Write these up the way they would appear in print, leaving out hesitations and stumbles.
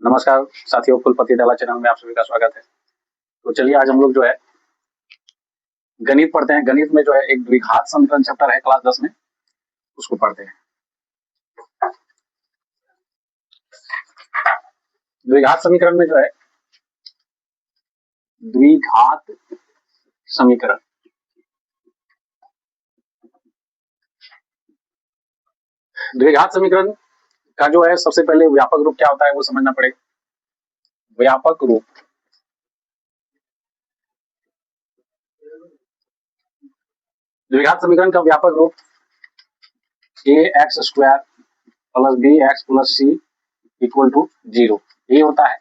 नमस्कार साथियों, कुलपति दला चैनल में आप सभी का स्वागत है। तो चलिए आज हम लोग जो है गणित पढ़ते हैं। गणित में जो है एक द्विघात समीकरण चैप्टर है क्लास 10 में, उसको पढ़ते हैं। द्विघात समीकरण में जो है द्विघात समीकरण द्विघात समीकरण का जो है सबसे पहले व्यापक रूप क्या होता है वो समझना पड़ेगा। व्यापक रूप द्विघात समीकरण का व्यापक रूप ax² plus bx plus c equal to 0 ये होता है।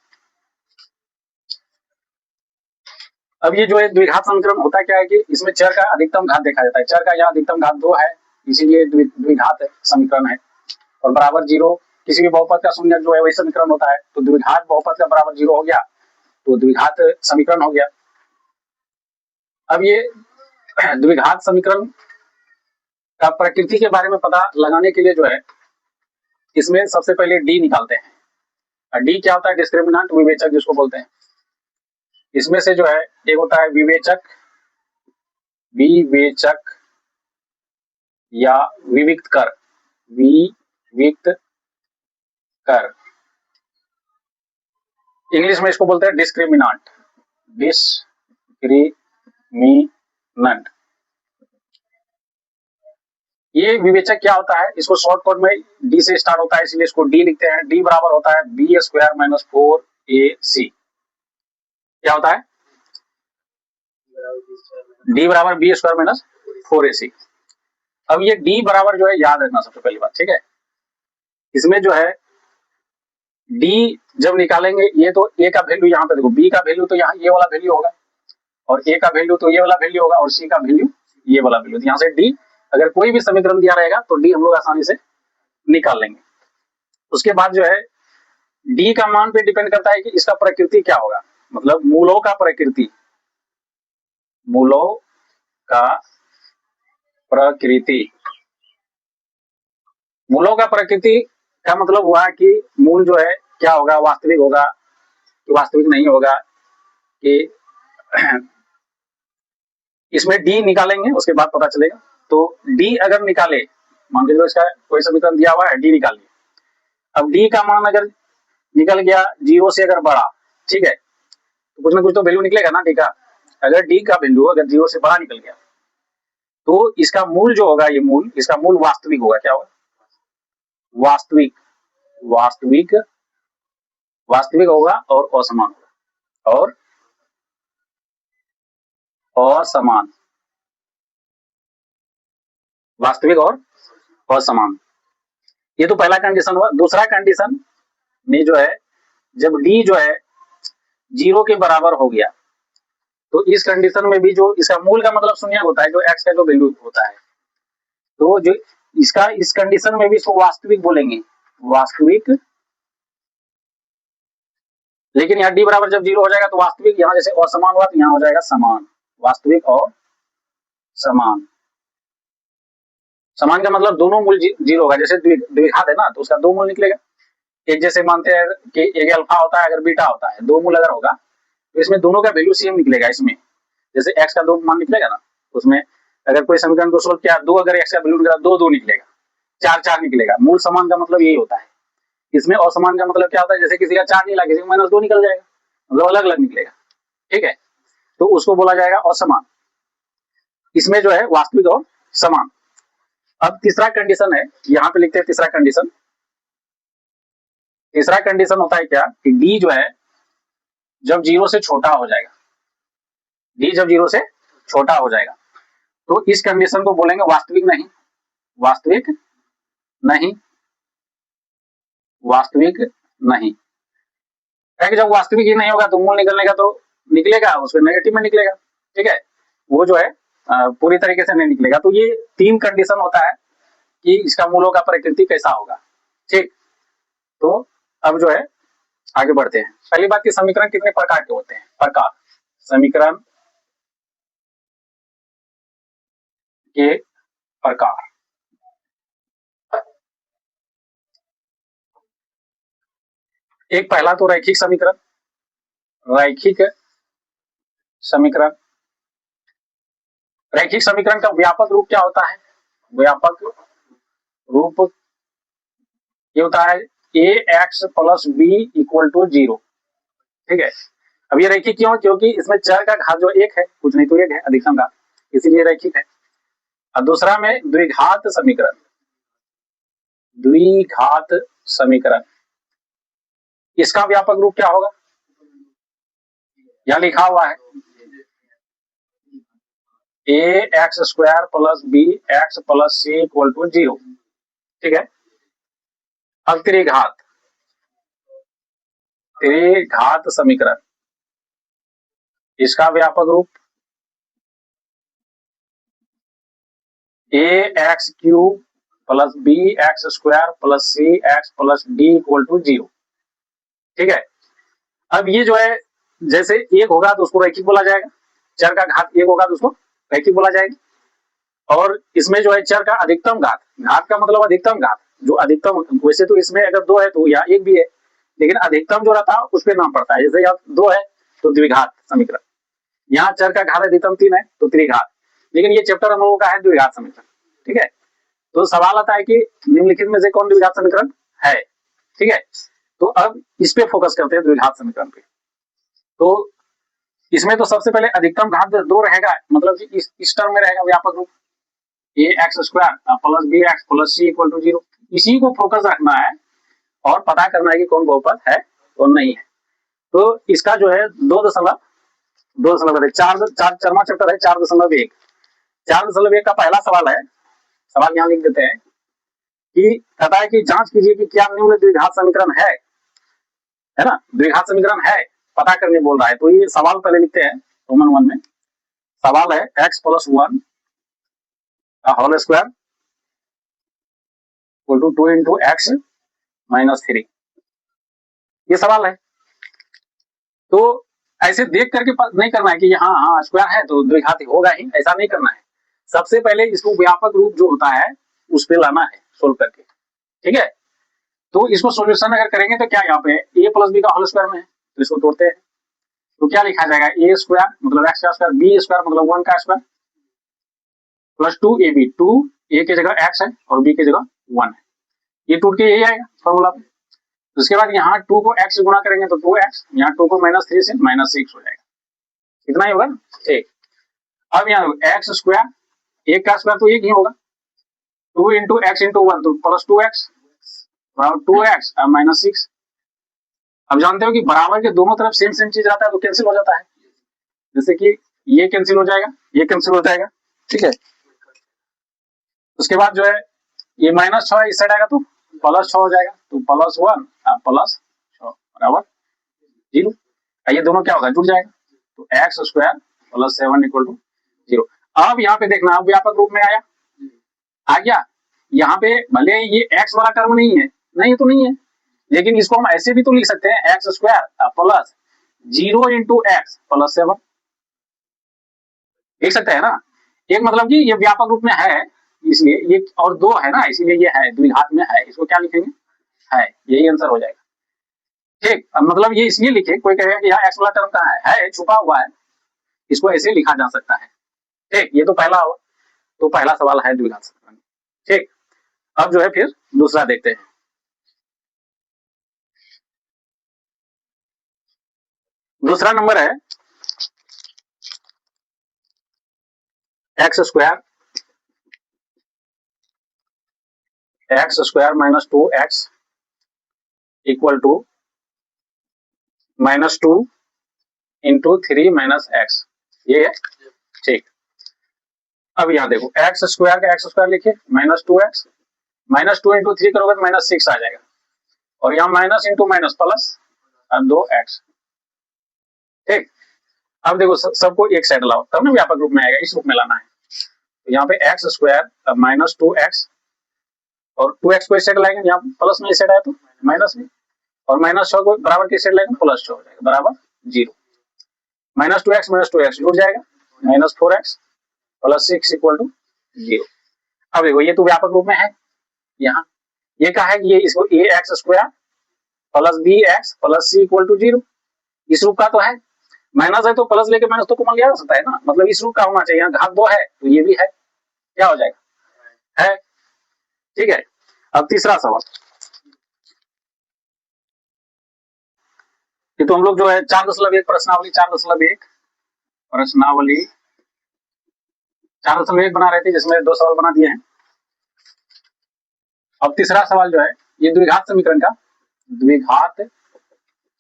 अब ये जो है द्विघात समीकरण होता क्या है कि इसमें चर का अधिकतम घात देखा जाता है। चर का यहाँ अधिकतम घात 2 है, इसीलिए द्विघात समीकरण है। और बराबर 0 किसी भी बहुपद का शून्य जो है वही समीकरण होता है। तो द्विघात बहुपद का बराबर 0 हो गया तो द्विघात समीकरण हो गया। अब ये द्विघात समीकरण का प्रकृति के बारे में पता लगाने के लिए जो है इसमें सबसे पहले डी निकालते हैं। डी क्या होता है? डिस्क्रिमिनेंट, विवेचक जिसको बोलते हैं। इसमें से जो है एक होता है विवेचक, विवेचक या विविक्त कर, विविक्त कर। इंग्लिश में इसको बोलते हैं डिस्क्रिमिनेंट, डिस्क्रिमिनेंट। ये विवेचक क्या होता है? इसको शॉर्ट कट में डी से स्टार्ट होता है, इसलिए इसको डी लिखते हैं। डी बराबर होता है बी स्क्वायर माइनस 4ac। क्या होता है? डी बराबर बी स्क्वायर माइनस 4ac। अब ये डी बराबर जो है याद रखना सबसे पहली बात, ठीक है। इसमें जो है डी जब निकालेंगे, ये तो ए का वैल्यू यहाँ पे देखो, बी का वैल्यू तो यहाँ ये वाला वैल्यू होगा, और ए का वैल्यू तो ये वाला वैल्यू होगा, और सी का वैल्यू ये वाला वैल्यू। तो यहाँ से डी, अगर कोई भी समीकरण दिया रहेगा तो डी हम लोग आसानी से निकाल लेंगे। उसके बाद जो है डी का मान पे डिपेंड करता है कि इसका प्रकृति क्या होगा, मतलब मूलों का प्रकृति, मूलों का प्रकृति। मूलों का प्रकृति का मतलब हुआ कि मूल जो है क्या होगा, वास्तविक होगा कि वास्तविक नहीं होगा, कि इसमें डी निकालेंगे उसके बाद पता चलेगा। तो डी अगर निकाले, मान के चलो इसका कोई समीकरण दिया हुआ है, डी निकालिए। अब डी का मान अगर निकल गया 0 से अगर बड़ा, ठीक है, तो कुछ ना कुछ तो वैल्यू निकलेगा ना डी का। अगर डी का वैल्यू अगर 0 से बड़ा निकल गया तो इसका मूल जो होगा, ये मूल, इसका मूल वास्तविक होगा। क्या होगा? वास्तविक, वास्तविक, वास्तविक होगा और असमान होगा, और असमान, वास्तविक और असमान। ये तो पहला कंडीशन हुआ। दूसरा कंडीशन में जो है जब डी जो है 0 के बराबर हो गया तो इस कंडीशन में भी जो इसका मूल का मतलब शून्य होता है, जो एक्स का जो वैल्यू होता है, तो जो इसका इस कंडीशन में भी इसको वास्तविक बोलेंगे, वास्तविक। लेकिन यहाँ डी बराबर जब 0 हो जाएगा तो वास्तविक, यहाँ जैसे असमान हुआ तो यहाँ हो जाएगा समान, वास्तविक और समान। समान का मतलब दोनों मूल 0 होगा। जैसे द्विघात है ना, तो उसका दो मूल निकलेगा। एक जैसे मानते हैं कि एक अल्फा होता है, अगर बीटा होता है, दो मूल अगर होगा तो इसमें दोनों का वैल्यू सेम निकलेगा। इसमें जैसे एक्स का दो मान निकलेगा ना, उसमें अगर कोई समीकरण को सोल्व किया, दो अगर एक्स का वैल्यू निकला, दो दो निकलेगा, चार चार निकलेगा। मूल समान का मतलब यही होता है। इसमें असमान का मतलब क्या होता है? जैसे किसी का 4 निकला, किसी का -2 निकल जाएगा, मतलब अलग अलग निकलेगा, ठीक है। तो उसको बोला जाएगा असमान। इसमें जो है वास्तविक और समान। अब तीसरा कंडीशन है, यहाँ पे लिखते हैं तीसरा कंडीशन। तीसरा कंडीशन होता है क्या कि डी जो है जब 0 से छोटा हो जाएगा, डी जब 0 से छोटा हो जाएगा तो इस कंडीशन को बोलेंगे वास्तविक नहीं, वास्तविक नहीं, वास्तविक नहीं। कि जब वास्तविक ही नहीं होगा तो मूल निकलने का तो निकलेगा, उसमें नेगेटिव में निकलेगा, ठीक है। वो जो है पूरी तरीके से नहीं निकलेगा। तो ये तीन कंडीशन होता है कि इसका मूलों का प्रकृति कैसा होगा, ठीक। तो अब जो है आगे बढ़ते हैं। पहली बात की समीकरण कितने प्रकार के होते हैं? प्रकार, समीकरण के प्रकार। एक पहला तो रैखिक समीकरण, रैखिक समीकरण, रैखिक समीकरण का व्यापक रूप क्या होता है? व्यापक रूप ये होता है a x plus b equal to 0। ठीक है, अब ये रैखिक क्यों? क्योंकि इसमें चर का घात जो एक है, कुछ नहीं तो एक है, अधिकतम घात, इसीलिए रैखिक है। और दूसरा में द्विघात समीकरण, द्विघात समीकरण, इसका व्यापक रूप क्या होगा? यहां लिखा हुआ है a x square plus b x plus c equal to 0। ठीक है, अब त्रिघात, त्रिघात समीकरण, इसका व्यापक रूप a x cube plus b x square plus c x plus d equal to 0। ठीक है, अब ये जो है जैसे एक होगा तो उसको रैखिक बोला जाएगा, चर का घात एक होगा तो उसको रैखिक बोला जाएगा। और इसमें जो है चर का अधिकतम घात, घात का मतलब अधिकतम घात, जो अधिकतम, वैसे तो इसमें अगर दो है तो या एक भी है, लेकिन अधिकतम जो रहता है उस पर नाम पड़ता है। जैसे यहाँ दो है तो द्विघात समीकरण, यहाँ चर का घात अधिकतम 3 है तो त्रिघात, लेकिन ये चैप्टर हम लोगों का है द्विघात समीकरण। ठीक है, तो सवाल आता है कि निम्नलिखित में से कौन द्विघात समीकरण है? ठीक है, तो अब इस पे फोकस करते हैं, द्विघात समीकरण पे। तो इसमें तो सबसे पहले अधिकतम घात दो रहेगा, मतलब कि इस टर्म में रहेगा व्यापक रूप a x square plus b x plus c equal to 0। इसी को फोकस रखना है और पता करना है कि कौन बहुपद है कौन नहीं है। तो इसका जो है 2.2 चार चरमा चैप्टर है 4.1, 4.1 का पहला सवाल है, सवाल यहाँ लिख देते हैं कि कहता है कि जांच कीजिए कि क्या निम्न द्विघात समीकरण है ना, द्विघात समीकरण है, पता करने बोल रहा है। तो ये सवाल पहले लिखते हैं रोमन 1 में। सवाल है X plus 1 whole square equal to 2 into X minus 3, ये सवाल है। तो ऐसे देख करके नहीं करना है कि हाँ हाँ स्क्वायर है तो द्विघात होगा ही, ऐसा नहीं करना है। सबसे पहले इसको व्यापक रूप जो होता है उस पे लाना है सोल्व करके। ठीक है, तो इसको सोल्यूशन अगर करेंगे तो क्या यहाँ पे ए प्लस बी का होल स्क्वायर में है, तो इसको तोड़ते हैं तो क्या लिखा जाएगा ए स्क्वायर मतलब एक्स का स्क्वायर, बी स्क्वायर मतलब 1 का स्क्वायर प्लस 2 ए बी, 2 ए की जगह एक्स है और बी की जगह 1 है, ये टूट के यही आएगा फॉर्मूला पे। उसके बाद यहाँ 2 को x से गुणा करेंगे तो 2x, यहाँ 2 को -3 से -6 हो जाएगा, इतना ही होगा। ठीक, अब यहाँ एक्स स्क्वायर, एक का स्क्वायर तो एक ही होगा, 2 इंटू एक्स इंटू 1 तो प्लस 2x 2x -6। अब जानते हो कि बराबर के दोनों तरफ सेम सेम चीज रहता है तो कैंसिल हो जाता है, जैसे कि ये कैंसिल हो जाएगा, ये कैंसिल हो जाएगा। ठीक है, उसके बाद जो है ये -6 इस साइड आएगा तो +6 हो जाएगा, तो +1 +6 बराबर 0। ये दोनों क्या होगा, जुड़ जाएगा, तो X square plus 7 equal to 0। अब यहाँ पे देखना, अब व्यापक रूप में आया, आ गया। यहाँ पे भले ये एक्स वाला टर्म नहीं है, नहीं तो नहीं है, लेकिन इसको हम ऐसे भी तो लिख सकते हैं x square plus 0 into X plus 7, लिख सकते हैं ना। एक मतलब कि ये व्यापक रूप में है इसलिए ये, और दो है ना इसीलिए ये है, द्विघात में है, इसको क्या लिखेंगे, है, यही आंसर हो जाएगा। ठीक, अब मतलब ये इसलिए लिखे, कोई कहेगा कि यहाँ एक्स वाला टर्म कहाँ है छुपा हुआ है, इसको ऐसे लिखा जा सकता है। ठीक, ये तो पहला हुआ, तो पहला सवाल है द्विघात समीकरण। ठीक, अब जो है फिर दूसरा देखते हैं। दूसरा नंबर है X square minus 2x equal to -2 into 3 minus X, ये है। ठीक, अब यहाँ देखो एक्स स्क्वायर का एक्स स्क्वायर लिखिए -2x, -2 इंटू 3 करोगे तो -6 आ जाएगा, और यहाँ minus into minus plus 2x। ठीक, अब देखो सबको एक साइड लाओ तब ना व्यापक रूप में आएगा, इस रूप में लाना है। तो यहाँ पे एक्स स्क्वायर -2x और 2x को इस साइड लाएंगे, यहाँ प्लस में इस साइड आया तो माइनस में, और -6 को बराबर की साइड लाएंगे +6 हो जाएगा बराबर 0। -2x जुड़ जाएगा, -4x प्लस 6 इक्वल टू 0। अब देखो ये तो व्यापक रूप में है, यहाँ ये क्या है, ये इसको a x square plus b x plus c equal to 0। इस रूप का तो है, माइनस है तो प्लस लेके माइनस तो कॉमन लिया जा सकता है ना, मतलब इस रूप का होना चाहिए। यहाँ घात 2 है तो ये भी है, क्या हो जाएगा, है। ठीक है, अब तीसरा सवाल, ये तो हम लोग जो है 4.1 प्रश्नावली 4.1 प्रश्नावली 4.1 बना रहे थे, जिसमें 2 सवाल बना दिए हैं। अब तीसरा सवाल जो है ये द्विघात समीकरण का, द्विघात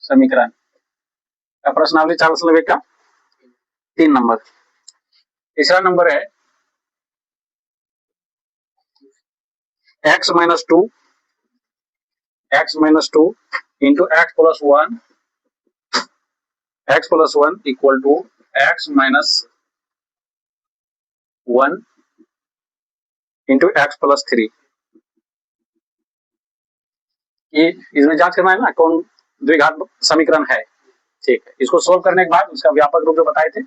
समीकरण का प्रश्नावली 4.1 का 3 नंबर। तीसरा नंबर है x minus two into X plus one equal to X minus 1 into X plus 3। ये इसमें जांच करना है ना कौन द्विघात समीकरण है। ठीक है, इसको सोल्व करने के बाद उसका व्यापक रूप जो बताए थे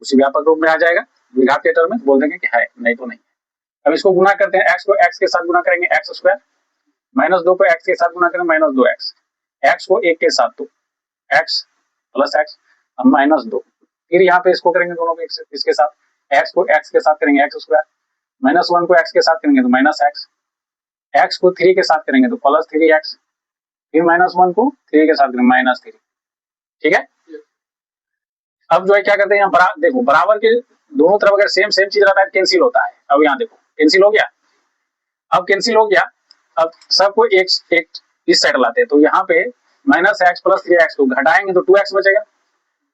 उसी व्यापक रूप में आ जाएगा द्विघात के टर्म में, बोल देंगे कि है, नहीं तो नहीं। अब इसको गुना करते हैं, एक्स को एक्स के साथ गुना करेंगे एक्स स्क्वायर, माइनस 2 को एक्स के साथ गुना करेंगे माइनस 2x, एक्स को 1 के साथ तो एक्स प्लस एक्स माइनस 2, फिर यहाँ पे इसको करेंगे दोनों को इसके साथ, एक्स को एक्स के साथ करेंगे एक्स स्क्वायर, माइनस 1 को एक्स के साथ करेंगे तो माइनस एक्स, एक्स को 3 के साथ करेंगे तो प्लस 3x, फिर माइनस 1 को 3 के साथ करेंगे माइनस 3। ठीक है, अब जो है क्या करते हैं यहाँ देखो बराबर के दोनों तरफ अगर सेम सेम चीज रहता है कैंसिल होता है। अब यहाँ देखो कैंसिल हो गया, अब कैंसिल हो गया, अब सबको एक एक इस साइड लाते हैं तो यहाँ पे माइनस एक्स प्लस 3x को घटाएंगे तो 2x बचेगा,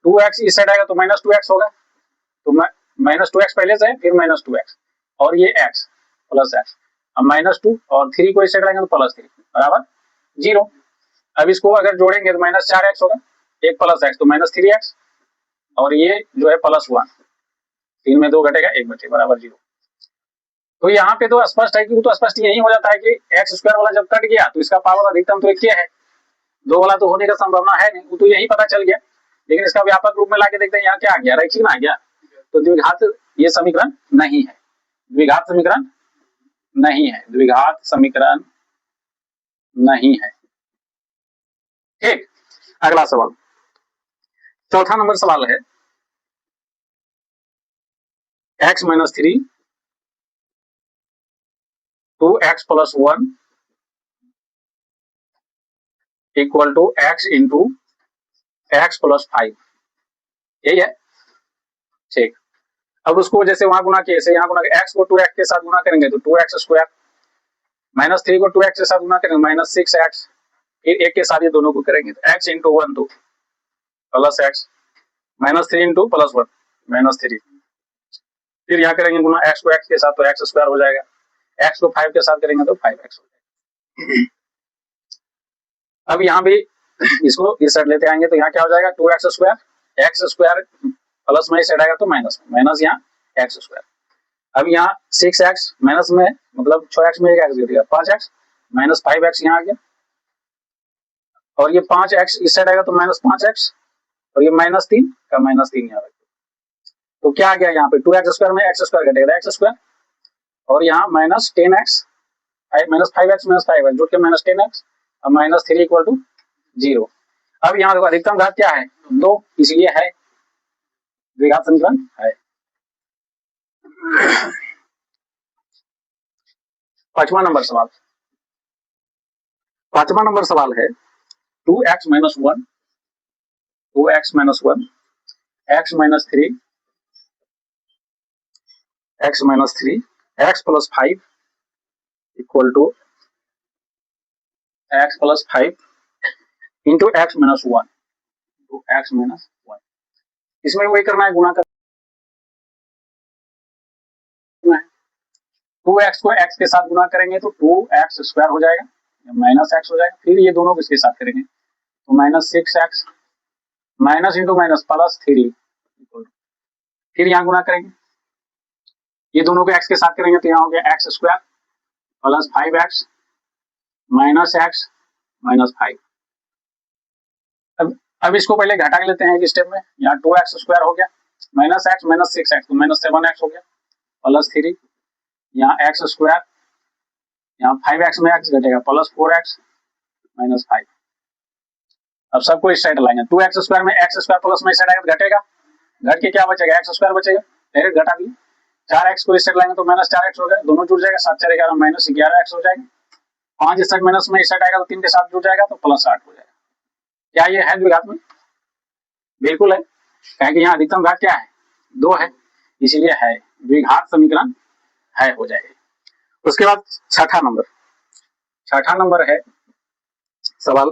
2x इस साइड आएगा तो माइनस 2x होगा, तो माइनस 2x पहले से है, फिर माइनस 2x और ये x प्लस x, अब माइनस 2 और 3 को इस साइड लाएंगे तो प्लस 3 बराबर 0। अब इसको अगर जोड़ेंगे तो माइनस 4x होगा, एक प्लस x तो माइनस 3x और ये जो है प्लस 1, 3 में 2 घटेगा 1 बचे बराबर 0। तो यहाँ पे तो स्पष्ट है कि वो तो स्पष्ट यही हो जाता है कि एक्स स्क्वायर वाला जब कट गया तो इसका पावर अधिकतम तो 1 है, 2 वाला तो होने का संभावना है नहीं, वो तो यही पता चल गया। लेकिन इसका व्यापक रूप में लाके देखते हैं यहाँ क्या आ गया, रैखिक ना आ गया, तो द्विघात ये समीकरण नहीं है, द्विघात समीकरण नहीं है, द्विघात समीकरण नहीं है। ठीक, अगला सवाल, चौथा नंबर सवाल है x minus 3 two X plus 1 equal to X into X plus 5, यही है। ठीक, अब उसको जैसे वहां गुना किए ऐसे यहाँ गुना, एक्स को 2x के साथ गुना करेंगे तो 2x स्क्वायर, माइनस 3 को 2x के साथ गुना करेंगे माइनस 6x, फिर एक के साथ ये दोनों को करेंगे तो x इंटू 1 तो plus x, minus 3 into plus 1 minus 3, फिर यहाँ करेंगे गुना x को x के साथ तो x स्क्वायर हो जाएगा, x को 5 के साथ करेंगे तो 5x हो जाएगा। अब यहाँ भी इसको इस साइड लेते आएंगे तो यहाँ क्या हो जाएगा 2x स्क्वायर प्लस में इस साइड आएगा तो माइनस यहाँ x स्क्वायर। अब यहाँ 6x माइनस में मतलब 6x में एक x दे दिया 5x माइनस 5x यहाँ आ गया, और ये 5x इस साइड आएगा तो माइनस 5x, और ये माइनस 3 का माइनस 3 यहाँ रखिए, तो क्या आ गया यहाँ पे 2x स्क्वायर में x स्क्वायर घटेगा x स्क्वायर, और यहाँ माइनस 10x माइनस 5x जुड़ के माइनस 10x और माइनस 3 इक्वल टू 0। अब यहाँ देखो अधिकतम घात क्या है 2, इसलिए है द्विघात समीकरण है। पांचवा नंबर सवाल है 2x minus 1 x minus 3 x plus 5 equal to x plus 5 into X minus 1 तो x माइनस 1, इसमें वही करना है गुना करना है, 2x को x के साथ गुना करेंगे तो 2x स्क्वायर हो जाएगा माइनस x हो जाएगा, फिर ये दोनों इसके साथ करेंगे तो minus 6x minus into minus plus 3, फिर यहाँ गुना करेंगे ये दोनों को x के साथ करेंगे तो यहाँ हो गया x square plus 5x minus x minus 5। अब इसको पहले घटा के लेते हैं एक स्टेप में, यहाँ 2x स्क्वायर हो गया माइनस x माइनस 6x तो माइनस 7x हो गया प्लस 3, यहाँ x स्क्वायर यहाँ 5x में x घटेगा प्लस 4x माइनस 5, अब सबको इस साइड लाएंगे, 2x² में x² प्लस में इस साइड आएगा घटेगा, घट के क्या बचेगा x² बचेगा, डायरेक्ट घटा दिए। 4x को इस साइड लाएंगे तो -4x हो जाएगा, दोनों जुड़ जाएगा, 7 4 11 -11x हो जाएगा। 5 इस साइड माइनस में इस साइड आएगा तो 3 के साथ जुड़ जाएगा तो +8 हो जाएगा। क्या ये है द्विघात में? बिल्कुल है, क्योंकि यहाँ अधिकतम घात क्या है 2 है, इसीलिए है द्विघात समीकरण है हो जाएगा। उसके बाद छठा नंबर है सवाल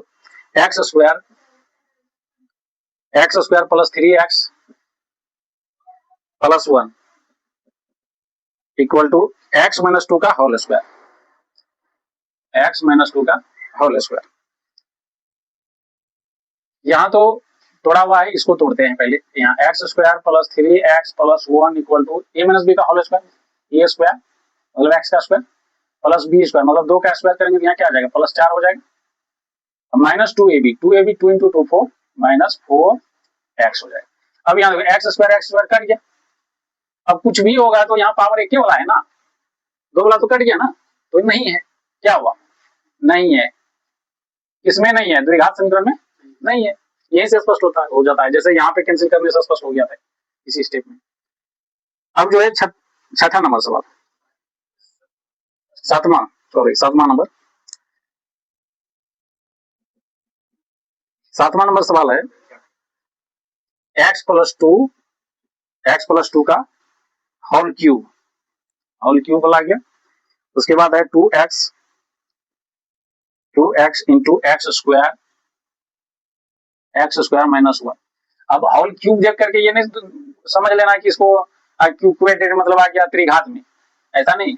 x² plus 3x plus 1 equal to x minus 2 का होल स्क्वायर, x माइनस 2 का होल स्क्वायर। यहाँ तो तोड़ा हुआ है, इसको तोड़ते हैं पहले। यहाँ x² plus 3x plus 1 equal to a minus b का होल स्क्वायर, a स्क्वायर मतलब x का स्क्वायर प्लस b स्क्वायर मतलब 2 का स्क्वायर करेंगे तो यहाँ क्या आ जाएगा +4 हो जाएगा, minus 2ab 2 into 2 4 minus 4x हो जाएगा। अब यहाँ देखो x² कट गया, अब कुछ भी होगा तो यहाँ पावर एक वाला है ना, 2 वाला तो कट गया ना, तो नहीं है, क्या हुआ नहीं है, किसमें नहीं है द्विघात समीकरण में नहीं है, यही से स्पष्ट हो जाता है, जैसे यहाँ पे कैंसिल करने से स्पष्ट हो गया था इसी स्टेप में। अब जो है छठा नंबर सवाल, सातवां नंबर सवाल है x प्लस 2 का होल क्यूब ला गया। उसके बाद है 2x into x square minus 1। अब होल क्यूब देख करके ये नहीं समझ लेना कि इसको क्यूबेटेड मतलब आ गया त्रिघात में, ऐसा नहीं,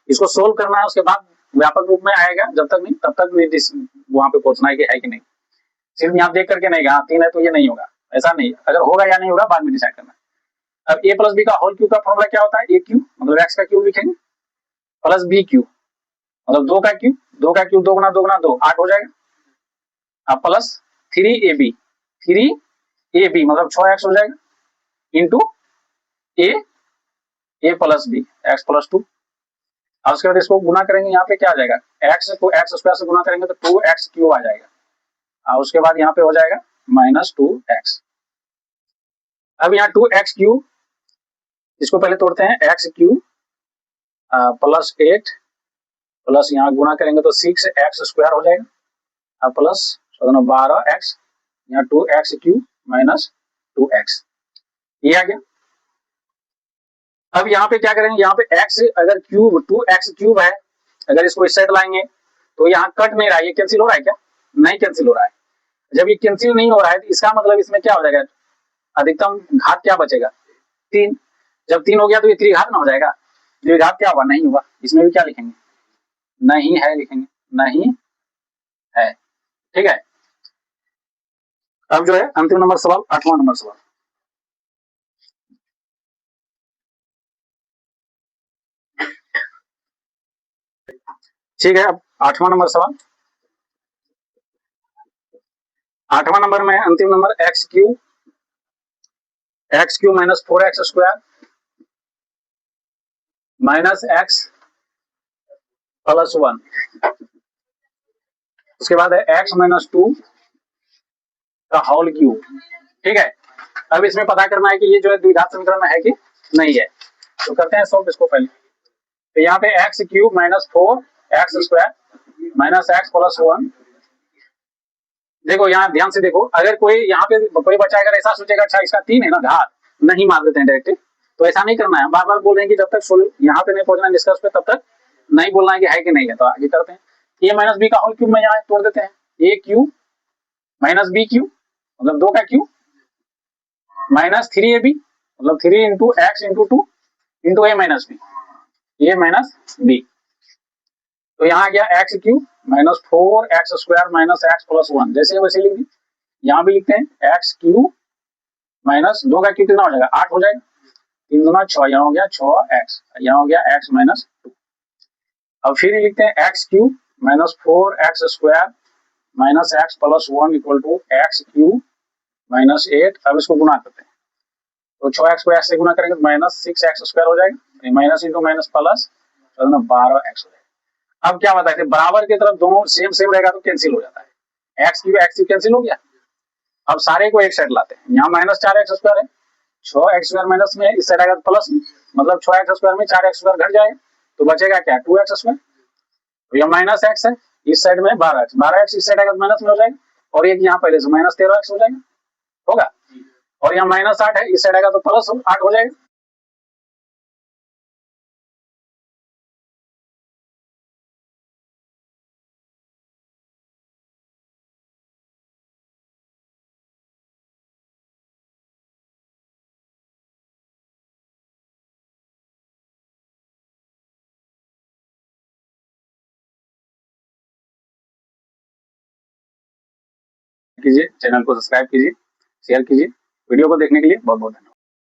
इसको सोल्व करना है, उसके बाद व्यापक रूप में आएगा, जब तक नहीं तब तक नहीं वहां पे पहुंचना है कि है कि नहीं, सिर्फ यहाँ देख करके नहीं हाँ 3 है तो ये नहीं होगा, ऐसा नहीं, अगर होगा या नहीं होगा बाद में डिसाइड करना। अब a प्लस बी का होल क्यूब का फॉर्मूला क्या होता है, a क्यूब मतलब x का क्यूब लिखेंगे प्लस b क्यूब मतलब 2 का क्यूब 2 गुना 2 8 हो जाएगा, अब प्लस 3ab मतलब 6x हो जाएगा into a plus b x plus 2। अब उसके बाद इसको गुना करेंगे, यहाँ पे क्या आ जाएगा x को x स्क्वायर से गुना करेंगे तो 2x क्यूब आ जाएगा, और उसके बाद यहाँ पे हो जाएगा -2x। अब यहाँ 2x क्यूब, इसको पहले तोड़ते हैं, x क्यूब प्लस 8 प्लस यहाँ गुना करेंगे तो 6x स्क्वायर हो जाएगा, अब प्लस 12x, यहाँ 2x क्यूब माइनस 2x, ये आ गया। अब यहाँ पे क्या करेंगे, यहाँ पे x अगर क्यूब 2x क्यूब है, अगर इसको इस साइड लाएंगे तो यहाँ कट नहीं रहा है, ये कैंसिल हो रहा है क्या, नहीं कैंसिल हो रहा है। जब ये कैंसिल नहीं हो रहा है तो इसका मतलब इसमें क्या हो जाएगा, अधिकतम घात क्या बचेगा 3, जब 3 हो गया तो ये त्रिघात ना हो जाएगा, द्विघात क्या हुआ नहीं हुआ, इसमें भी क्या लिखेंगे नहीं है, लिखेंगे नहीं है, ठीक है। अब जो है अंतिम नंबर सवाल 8वां नंबर सवाल, ठीक है। अब 8वां नंबर सवाल, 8वां नंबर में अंतिम number x cube minus 4x square minus x plus 1, उसके बाद है x माइनस 2 का होल क्यूब, ठीक है। अब इसमें पता करना है कि ये जो है द्विघात समीकरण में है कि नहीं है, तो करते हैं सॉल्व इसको पहले। तो यहाँ पे x cube minus 4x square minus x plus 1, देखो यहाँ ध्यान से देखो, अगर कोई यहाँ पे कोई बच्चा अगर ऐसा सोचेगा अच्छा इसका 3 है ना घात, नहीं मान लेते हैं डायरेक्ट, तो ऐसा नहीं करना है, बार बार बोल रहे हैं कि जब तक यहाँ पे नहीं पहुंचना निष्कर्ष पे तब तक नहीं बोलना है कि नहीं है। तो आगे करते हैं, a माइनस बी का होल क्यूब में यहाँ तोड़ देते हैं, a cube minus B cube मतलब 2 का क्यूब माइनस 3ab मतलब 3 into X into 2 into a minus B, तो यहाँ आ गया x cube minus 4x square minus x plus 1, जैसे वैसे लिख दी, यहाँ भी लिखते हैं x क्यूब माइनस 2 का क्यूब कितना हो जाएगा 8 हो जाएगा, 3 गुना 6, यहाँ हो गया 6x, यहाँ हो गया x माइनस 2। अब फिर लिखते हैं x cube minus 4x square minus x plus 1 equal to x cube minus 8। अब इसको गुना करते हैं, तो 6x को x से गुना करेंगे तो माइनस 6x स्क्वायर हो जाएगा, minus into minus plus 12x हो जाएगा। अब क्या बताए थे, बराबर की तरफ दोनों सेम रहेगा तो कैंसिल हो जाता है, x क्यूब कैंसिल हो गया, अब सारे को एक साइड लाते हैं, यहाँ माइनस 4x² है, 6x² माइनस में इस साइड आएगा प्लस में, मतलब 6x² में 4x² घट जाएगा, तो बचेगा क्या 2x²। तो यह माइनस एक्स है, इस साइड में 12x, 12x इस साइड आएगा तो माइनस में हो जाएगा, और एक यहाँ पहले से माइनस 13x हो जाएगा, होगा। और यहाँ माइनस 8 है, इस साइड आएगा तो प्लस 8 हो जाएगा। कीजिए, चैनल को सब्सक्राइब कीजिए, शेयर कीजिए। वीडियो को देखने के लिए बहुत बहुत धन्यवाद।